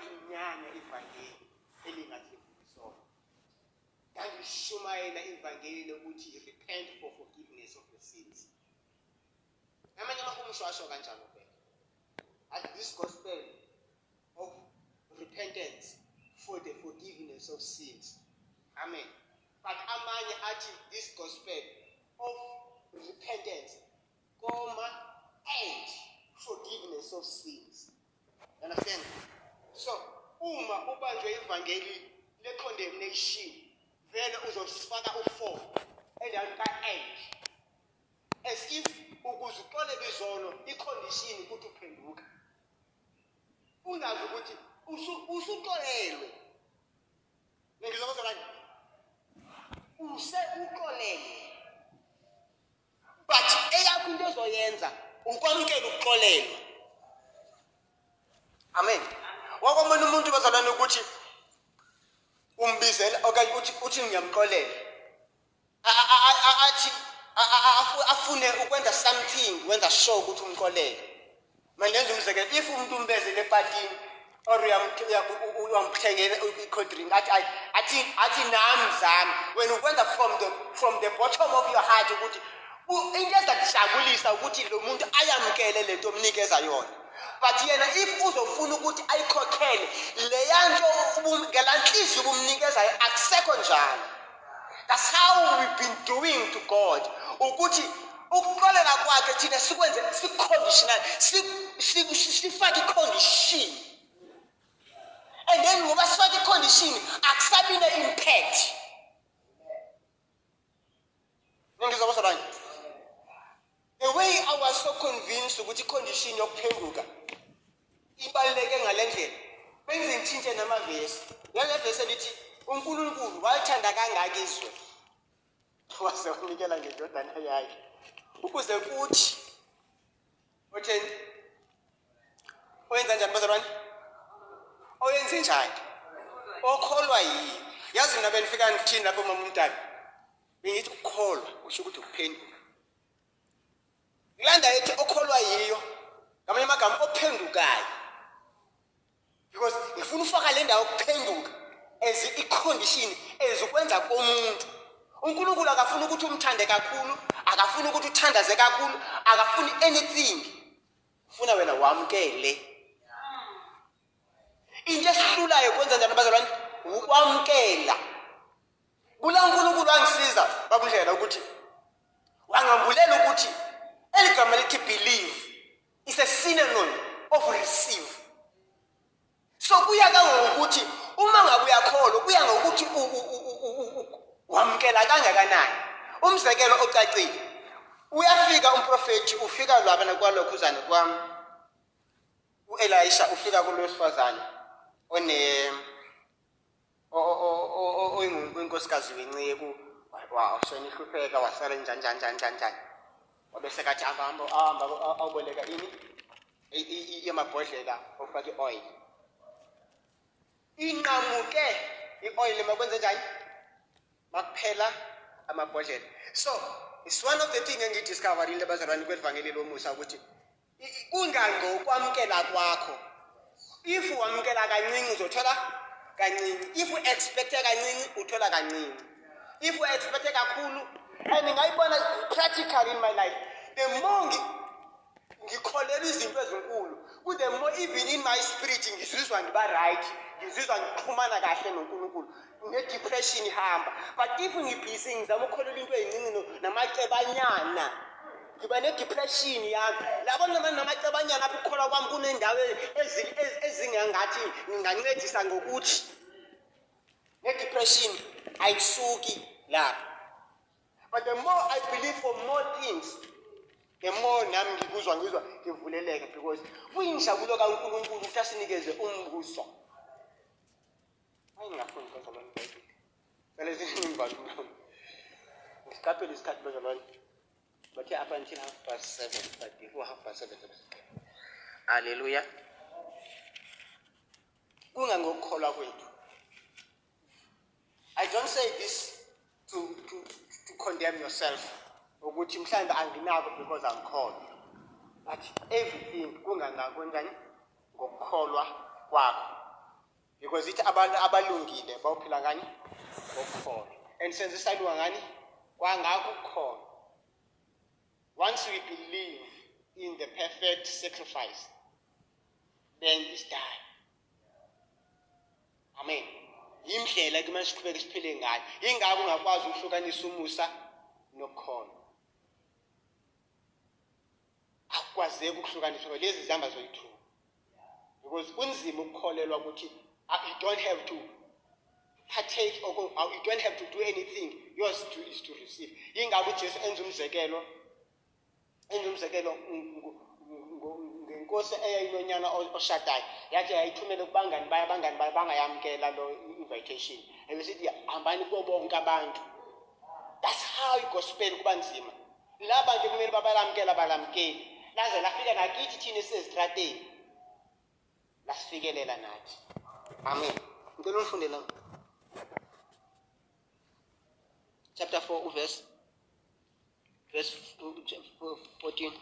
nganginyanya ivangeli elingathembisona. Ngangishumayela ivangeli lokuthi repent for forgiveness of your sins. Amanye amahumushi asho kanjalo phela. At this gospel of repentance for the forgiveness of sins. Amen. But amanye athi this gospel of repentance, and forgiveness of sins. Understand? So, uma ubanjwe ivangeli le-condemnation, vele uzofaka u-4 endaweni ka-and. As if ukuze uxolele izono, i-condition ukuthi uphenduka. Ungazi ukuthi usuxolelwe. Ngizokuzwa kanje. Uxolelwe. But eyakho into ozoyenza ukwamukela ukuxolelwa. Amen. Wakomona umuntu bazalwane ukuthi umbizela okanye uthi ngiyamxolela. Athi afune ukwenza something, wenza sure ukuthi umxolele. Manje ngenza umzekelo, if umuntu umbezele epatini or uyamthengela i-cold athi nami zami, when ukwenza from the bottom of your heart ukuthi into ezakujabulisa ukuthi lo muntu ayamkele lento omnikeza yona. But yena if uzofuna ukuthi ayikhokhele leyanto ngelanhliziyo ubumnikeza akusekho njalo. That's how we've been doing to God. Ukuthi ukuxolela kwakhe thina sikwenze siconditional, sifake icondition. And then ngoba sifake icondition akusabi ne-impact. Ngizokuzwa kanje. The way I was so convinced ukuthi icondition yokuphenduka ibaluleke ngalendlela. Benze ngithintshe namavesi. Ngevesi elithi uNkulunkulu wathanda kangaka izwe. Wase unikela ngendodana yakhe. Ukuze kuthi otheni oyenza njani bazalwane? Oyenze njani? Okholwa yini? Yazi mina benifika ngithini lapho mama uMntaka. Bengithi ukukholwa kusho ukuthi ukuphenduka. Ngilanda ethi okholwa yiyo ngamanye amagama ophendukayo. Because ngifuna ufaka le ndawo okuphenduka as i-condition ezikwenza komuntu. uNkulunkulu akafuni ukuthi umthande kakhulu, akafuni ukuthi uthandaze kakhulu, akafuni anything. Ufuna wena wamkele. Into esihlulayo kwenza njani bazalwane? Ukwamkela. Kula uNkulunkulu wangisiza babundlela ukuthi wangambulela ukuthi eligama lithi believe is a synonym of receive. So kuya kangokuthi uma ngabe uyakholwa kuya ngokuthi wamkela kangakanani. Umzekelo ocacile, uyafika umprofeti ufika lwabana kwalokhuzana kwami uElisha ufika kulowesifazane oyinkosikazi wenceku washona ihlupheka wasala njani wabese kathi ahamba awuboleka ini yamabhodlela ofaka ioil inqamuke ioil makwenze njani makuphela amabhodlela. So it's one of the things engidiscovered in lebazalwane kwevangeli lomusa ukuthi kungangokwamkela kwakho. If wamkela kancinci uzothola kancinci, if you expect kancinci uthola kancinci, if you expect kakhulu. And ngayibona practically in my life, the more ngikholela izinto ezinkulu, the more even in my spirit ngizizwa ngiba right, ngizizwa ngixhumana kahle noNkulunkulu, ne-depression ihamba. But if ngibhizi ngizama ukukholela into ezincinci namacebanyana, ngiba ne-depression yami. Labo namacebanyana apho ukukhola kwami kunendawo ezingangathi ngingancedisa ngokuthi ne-depression ayisuki lapho. But the more I believe for more things, the more nami ngizwa ngivuleleke, because kuyinjabulo kaNkulunkulu ukuthi asinikeze umbuso. Ayingafuni bazalwane bayithi. Phela zinimbalu. Ngisikaphe isikhathi bazalwane. Bathe up until 7:30, but before 7:30. Hallelujah. Kungangokukholwa kwethu. I don't say this to condemn yourself. Ukuthi mhlawumbe anginako because I'm called. But everything kungangakwenjani ngokukholwa kwakho. Because ithi abantu abalungile bawuphila ngani? Ngokukholwa. And senze isalunga ngani? Kwangakho ukukholwa. Once we believe in the perfect sacrifice, then it's done. Amen. Yindlela ke manje siqhubeke siphile ngayo. Ingakho ungakwazi ukuhlukanisa umusa nokukholwa. Akwazeke ukuhlukanisa lezi zihamba zoyi-2. Because kunzima ukukholelwa ukuthi you don't have to partake or you don't have to do anything. Yours is to receive. Ingakho uJesu enza umzekelo ngenkosi eyayinonyana oshadayo yathi yayithumela kubangani bayo bangayamkela lo invitation. Ebesithi hambani kubo bonke abantu. That's how igospel kuba nzima. Laba nje kumele balamkeli. Laze lafika nakithi thina esezitrateni. Lasifikelela nathi. Amen. Ngicela unifunde la. Chapter 4 verse 14.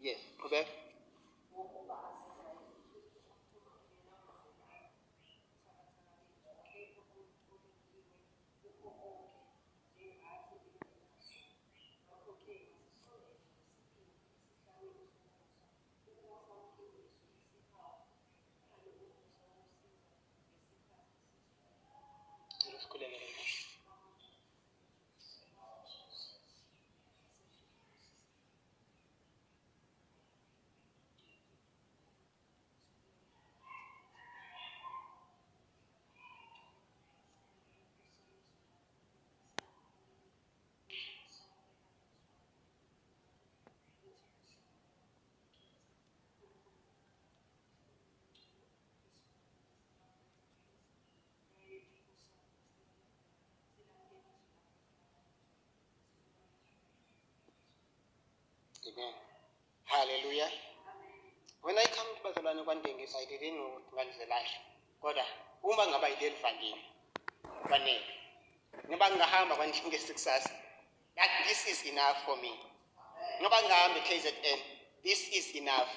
Yes, okay. Amen. Hallelujah. When I come to bazalwane kwandengisa I didn't know ngalizelayo. Kodwa uma ngaba yileli vangeli kwanele. Ngoba ngahamba kwandengisa kusasa. That this is enough for me. Ngoba ngihamba KZN, this is enough.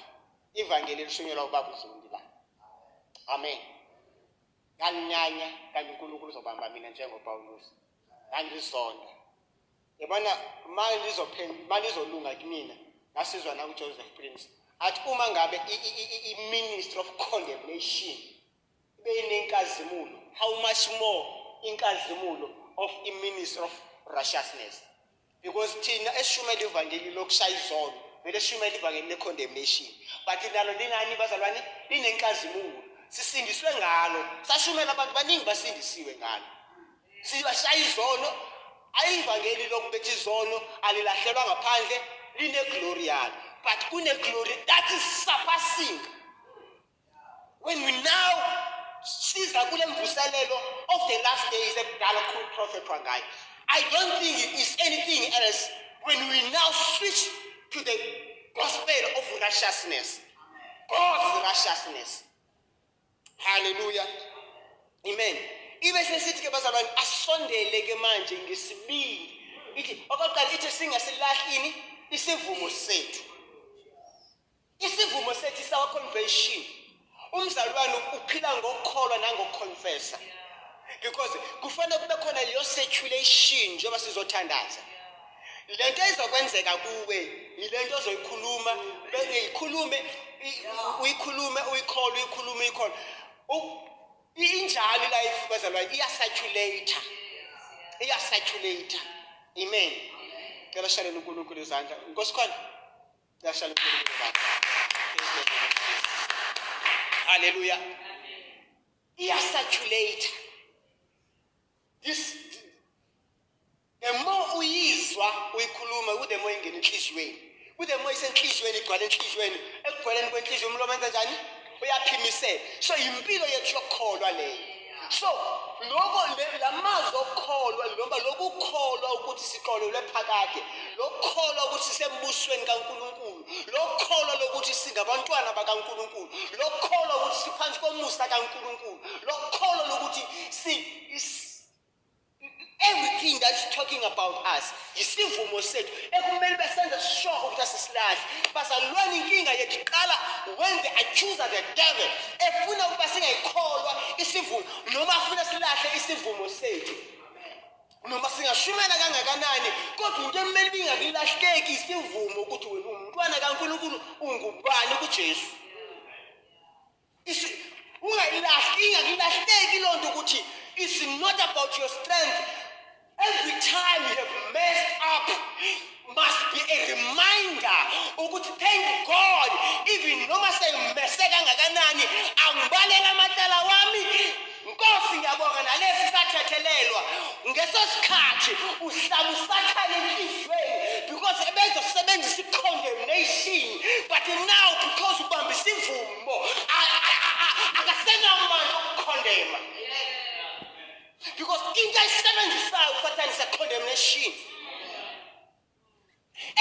Ivangeli lishunyelwa ubaba uZundi la. Amen. Nganyanya kanti uNkulunkulu uzobamba mina njengoPaulus. Ngangizonda. Yabona mali izolunga kimina ngasizwa na uJoseph Prince athi uma ngabe i-ministry of condemnation ibe inenkazimulo, how much more inkazimulo of i-ministry of righteousness? Because thina esishumela ivangeli lokushaya izono vele esishumela ivangeli le-condemnation, but nalo lingani bazalwane linenkazimulo, sisindiswe ngalo, sashumela abantu baningi basindisiwe ngalo, sibashaya izono. Ayivangeli lokubethi izono alilahlelwa ngaphandle line glory yalo, but kune glory that is surpassing. When we now siza kule mvuselelo of the last days ebudala prophet wangayo, I don't think it is anything else when we now switch to the gospel of righteousness, God's righteousness. Hallelujah. Amen. Ibe sesithi ke bazalwane asondele ke manje ngesibili ithi okokuqala ithi singasilahini isivumo sethu. Isivumo sethu sawa conversion. Umzalwane uphila ngokukholwa nangokuconfessa. Because kufanele kube khona leyo circulation njengoba sizothandaza. Lento izokwenzeka kuwe ilento ozoyikhuluma, uyikhulume uyikhole. Injalo life bazalwane iyasaturator. Amen. Ngicela shalele uNkulunkulu izandla. Inkosi khona. Ngiyashalele uNkulunkulu izandla. Hallelujah. Iyasaturator. This the more uyizwa uyikhuluma the more ingena enhliziyweni. The more isenhliziyweni igcwala enhliziyweni. Ekugcwaleni kwenhliziyo umlomo wenza njani? Uyaphimisela. So impilo yethu yokukholwa leyo. So lokho lamazwi okukholwa noma lokukholwa ukuthi siqolelwe phakade, lokukholwa ukuthi sisembusweni kaNkulunkulu, lokukholwa lokuthi singabantwana bakaNkulunkulu, lokukholwa ukuthi siphansi komusa kaNkulunkulu, lokukholwa lokuthi ukuthi everything that's talking about us isivumo sethu ekumele besenze sure ukuthi asisilahle bazalwana inkinga yethu qala when the accuser the devil efuna ukuba singayikholwa isivumo noma afuna silahle isivumo sethu noma singashumela kangakanani kodwa into emele bingakilahleki isivumo ukuthi wena umntwana kaNkulunkulu ungubani kuJesu ingakilahleki lonto ukuthi it's not about your strength. Every time you have messed up must be a reminder ukuthi thank God even noma sengimese kangakanani angibalela amathala wami Nkosi ngiyabonga nalesi sathethelelwa ngeso sikhathi uhlaba usathana enhlizweni because ebezosebenzisa condemnation but now because ubambisa imvumo akasenamandla okukondema because into ayisebenzisayo usathana is a condemnation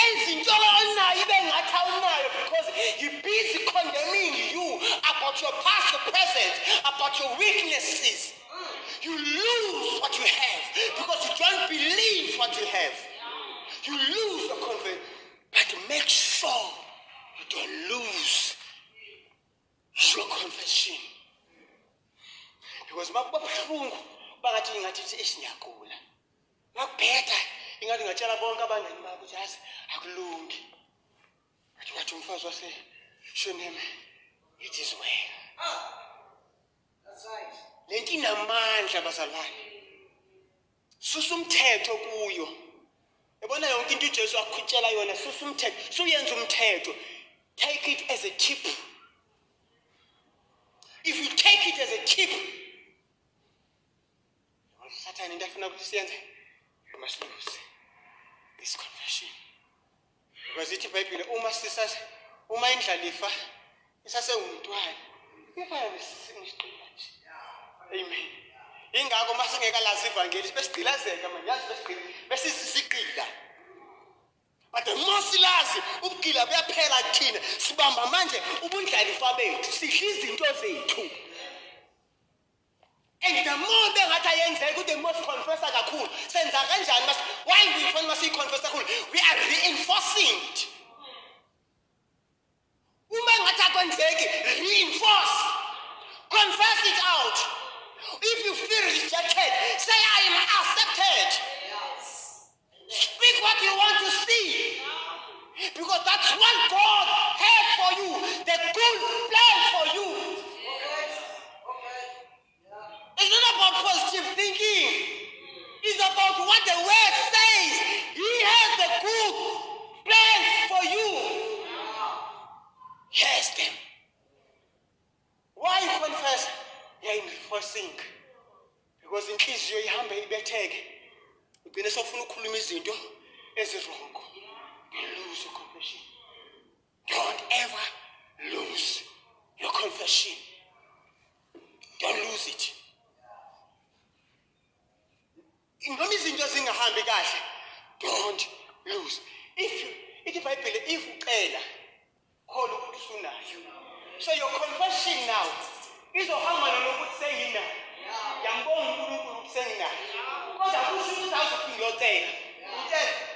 izinto onayo ibe ngathi awunayo because you busy condemning you about your past, your present, about your weaknesses. You lose what you have because you don't believe what you have. You lose your confidence, but make sure you don't lose your confession. Because makubuhlungu bangathi ngathi esiyagula. Ngakubhetha ingathi ngatshela bonke abangani bakho ukuthi yazi akulungi. Wathi umfazi wase Shoneme it is well. That's right. Lento inamandla bazalwane. Susa umthetho kuyo. Yabona yonke into uJesu akukhutshela yona susa umthetho. Suyenza umthetho. Take it as a tip. If you take it as a tip, Satan into afuna ukuthi siyenze, you must lose this confession. Because ithi iBhayibheli uma indlalifa isase umntwana ifayo singisiqila nje. Amen. Ingakho masingeka lazi ivangeli besigqilazeka manje yazi besisiqila. But the mosilazi ubugila buyaphela kuthina sibamba manje ubundlalifa bethu sidla izinto zethu. And the more bengathi ayenzeka ukuthi most confessa kakhulu senza kanjani why we find must confess kakhulu we are reinforcing it. Uma ngathi akwenzeki reinforce, confess it out. If you feel rejected say I am accepted. Speak what you want to see because that's what God had for you, the good plan for you. It's not about positive thinking. It's about what the word says. He has the good plans for you. Yes, them. Why confess? You're reinforcing. Because inhliziyo ihambe ibetheke. Ugcine sofuna ukukhuluma izinto ezirongo. Lose your confession. Don't ever lose your confession. Don't lose it. Noma izinto zingahambi kahle, don't lose. If iBhayibheli if uqela khona ukuthi usunayo. So your confession now izohamba nokuthi senginayo. Yambonga uNkulunkulu ukuthi senginayo. Kodwa kusho ukuthi awuzophinde uyocela.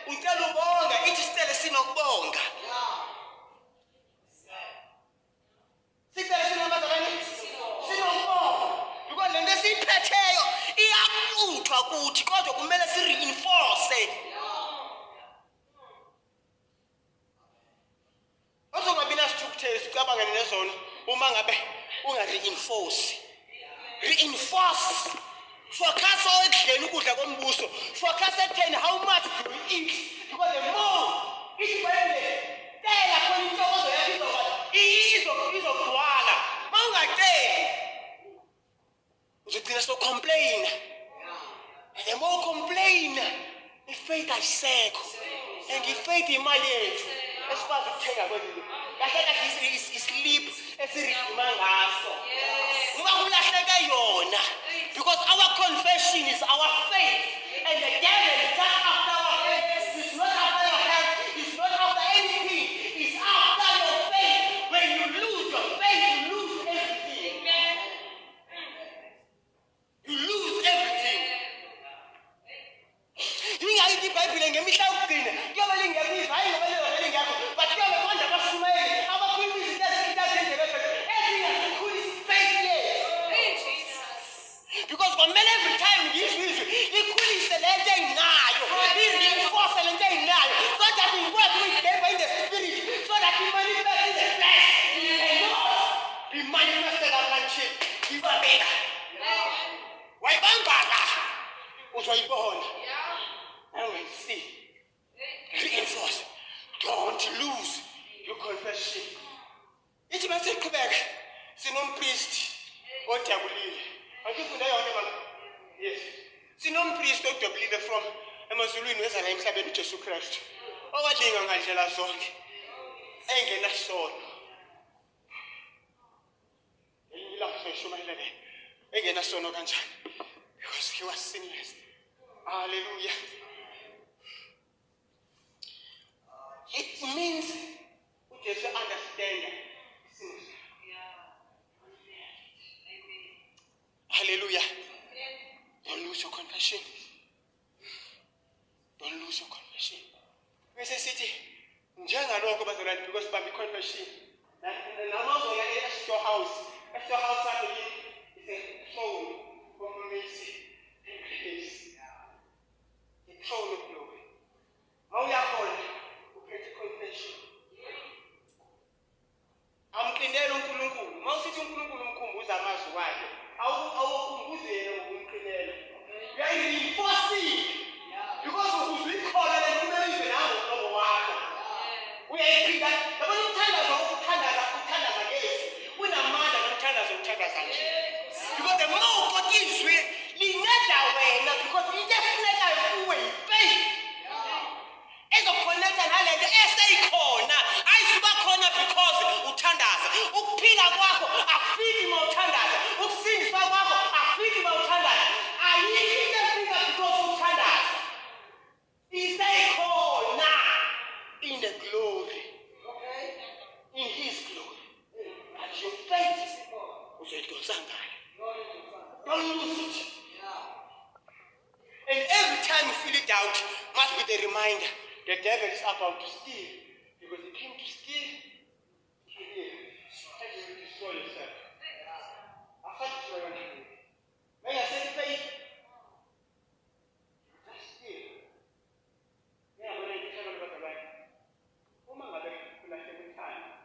Ucela ubonga ithi sicele sinokubonga. Sicele sinamazalane sinokubonga. Because lento esiphetheyo iyakuthwa kuthi kodwa kumele si reinforce. Azongabi nasithukuthezi sicabanga nezona uma ngabe unga reinforce. Reinforce. Focus on ekudleni ukudla kombuso. Focus ekutheni how much do we eat? Because the more iBhayibheli tela khona intokozo yakho izogcwala. Mawungaceli uzogcina so complain. And the more complain, ifaith ayisekho. And ifaith imali yethu esikwazi ukuthenga kwethu. Kahle isleep esiriduma ngaso. Uma kulahleke yona because our confession is our faith and the devil is just after our faith. It's not after your health, it's not after anything, it's after your faith. When you lose your faith, you lose everything. You iBhayibheli ngemihla yokugcina kuyobe lingekho hayi ngoba lingekho but kuyobe khona abashumayeli abakhuluma izinto ezindlebe ezingakhulisa faith yethu. Because kwamele every time ngizizwe likhulise lento eyinayo ireinforce lento eyinayo so that ngikwazi ukuyideliver in the spirit so that imanifest in the flesh and not be manifested until ibabeka wayibambala uzoyibona and see reinforce. Don't lose your confession. Ithi mase iqhubeka sinompriest odabulile. Angifunda yonke mama. Yes. Sinompriest odabulile from emazulwini wezala emhlabeni uJesu Kristu. Owadinga ngandlela zonke. Engena sono. Ilapho eshumayelele. Engena sono kanjani? Because he was sinless. Hallelujah. It means we just understand sin. Hallelujah. Don't lose your confession. Don't lose your confession. We say city. Njengalokho bazalwane because bami confession. Namazo ya extra house. Extra house is a throne of mercy and grace. The throne of glory. How we are called to create confession. Amqinela uNkulunkulu. Mawusithi uNkulunkulu umkhumbuza amazwi wakhe. Awukhumbuzele ngokumqinela. You are reinforcing. Because ukuzikhola lekumele ibe nawo ngoba wakho. Uyayiphinda. Yabona ukuthandaza ngezwi. Unamandla nomthandazo uthandaza nje. Because the more uqotizwe linceda wena because into efunekayo kuwe yifaith. Ezokhonekta nalento eseyikhona ayisuba khona because uthandaza. Ukuphila kwakho akufiki uma uthandaza. Ukusindiswa kwakho akufiki uma uthandaza. Ayikho into efika because uthandaza. Iseyikhona in the glory. In his glory. But your faith uzoyidosa ngayo. Don't lose it. And every time you feel it out, must be the reminder the devil is about to steal. Because he came to steal, to kill, and to destroy yourself. I had to try one thing. When I said faith, just steal. Yeah, when I tell about the right, oh my God, I'm going to have time.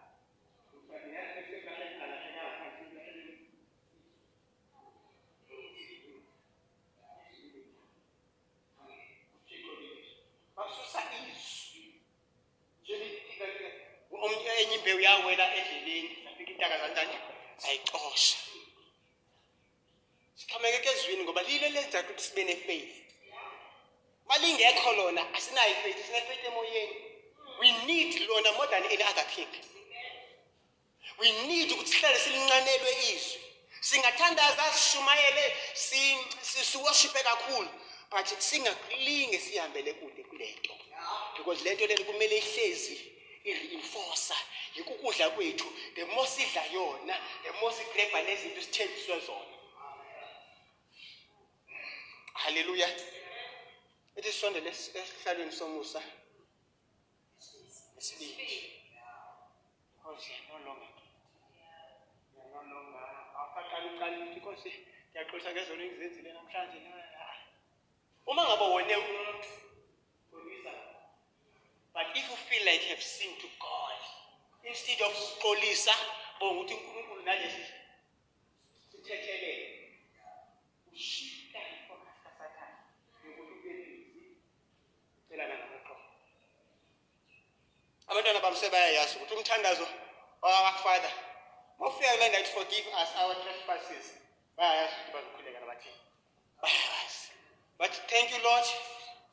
Enye imbewu yawela endleleni afika intaka kanjani ayixosha siqhameke ezwini ngoba lilo lenza ukuthi sibe nefaith malingekho lona asinayo ifaith sine faith emoyeni we need lona more than any other thing we need ukuthi sihlale silinqanelwe izwi singathandaza sishumayele siworship kakhulu but singakulinge sihambele kude kulento because lento lento kumele ihlezi ireinforce yikukudla kwethu the more sidla yona the more sigreba nezinto sithenjiswe zona. Hallelujah. It is Sunday lesihlalweni somusa esibili because no longer afaqala because ngiyaqolisa ngezona engizenzile namhlanje uma ngabe wone umuntu polisa. But if you feel like you have sinned to God, instead of polisa, bonguthi uNkulunkulu nalesi sithethelele. Ushifta ifocus kaSathane. Ukuthi ubelezi celana noqo. Abantwana bamse bayayazi ukuthi umthandazo our Father. Mawufika la ngathi forgive us our trespasses. Bayayazi ukuthi bazokhuleka nabathini. Bayayazi. But thank you Lord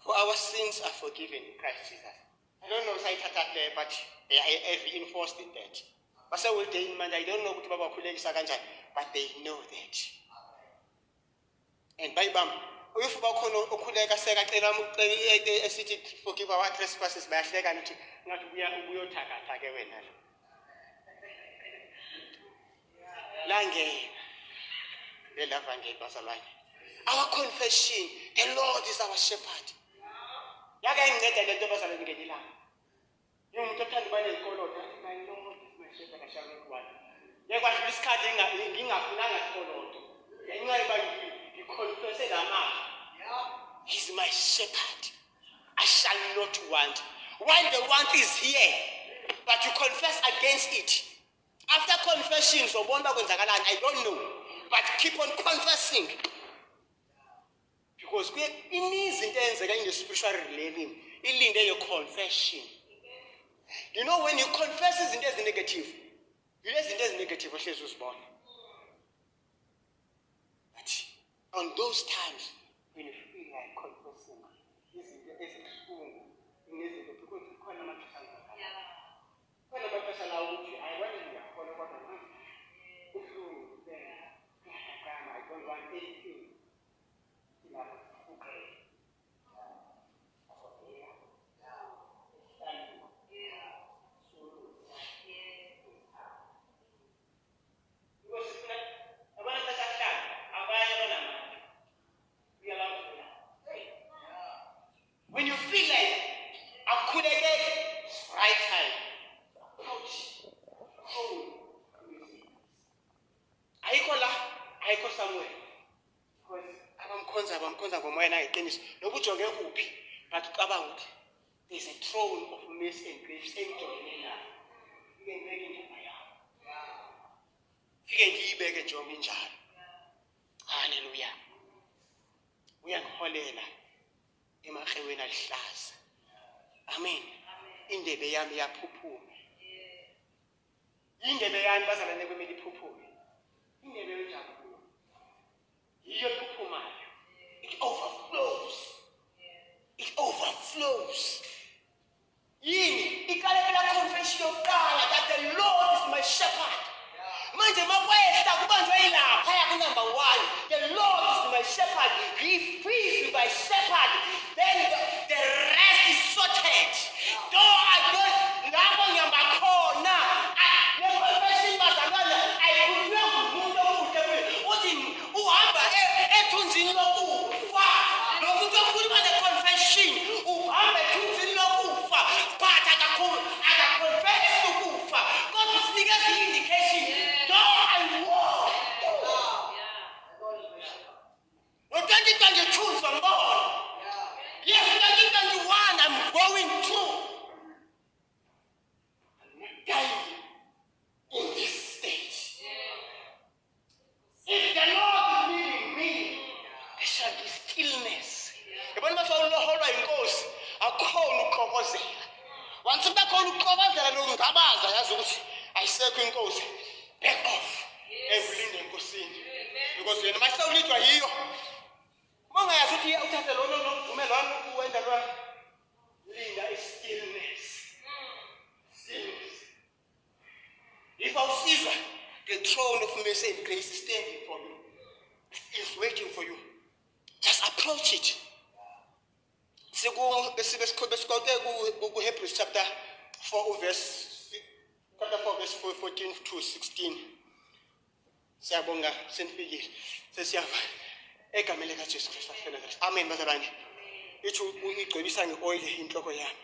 for our sins are forgiven in Christ Jesus. I don't know if I taught there, but they are reinforced in that. But so will they in mind, I don't know what Baba Kulekisa kanjani, but they know that. And by Bam, if Bakono Okuleka Secretary forgive our trespasses by Ashlegan, not we are Tagawena. Lange, the Lavange Basaline. Our confession, the Lord is our shepherd. Yake ngincede lento bazalwane ngenilanga. Ngimuntu othanda ukuba nezikoloto, athi my Lord, my shepherd, I shall not want. Yekwadlula isikhathi ngingafunanga isikoloto. Ngenxa yoba ngiconfesse lamazwi. He's my shepherd. I shall not want. While the want is here, but you confess against it. After confession, so I don't know. But keep on confessing. Because in the spiritual living, in your confession. You know, when you confess it is negative. It is negative what Jesus was born. But on those times when you feel like confessing, is true. Because you can't understand. When the person allows you, I went in there for the water. I don't want anything. When you feel like I could have get right time, approach. I call somewhere. Because I'm going to finish. No good job, but about there's a throne of mercy and grace. You can make it in my house. You can give back a job in jar. Hallelujah. We are holy. Emagewena lihlaza. Amen. Indebe yami yaphuphume. Indebe yami bazalwane kwemeli iphuphume. Indebe yonjabulo. Yiyo phuphumayo. It overflows. It overflows. Yini ikalela confession yokuqala that the Lord is my shepherd. Manje makwehla kubanjwa ilapha ya number 1. The Lord is my shepherd. He feeds me by shepherd. Then the rest is sorted. Though I don't lapho ngihamba khona. Le confession bazalwane ayikhulunywa ngumuntu okude uthi uhamba ethunzini lokufa. Lo muntu okhuluma le confession uhamba ethunzini lokufa. But akaconfess ukufa. Kodwa sinikeza indication. Well, 2022 from God. Yes, 2021 I'm going through. I'm not dying in this stage. If the Lord is leading me, there shall be stillness. Even if I hold my nose, I'll call you Kobozela. Once I call you Kobozela, I say, back off. Because when my soul is here, Mama has to hear out the Lord Linda is stillness. Stillness. If our Caesar, the throne of mercy and grace is standing for you, is waiting for you. Just approach it. Hebrews chapter 4 verse 14 to 16. Siyabonga senifikile sesiyava egameni lika Jesu Kristu. Amen bazalwane. Ithi uyigcwebisa ngeoil inhloko yami.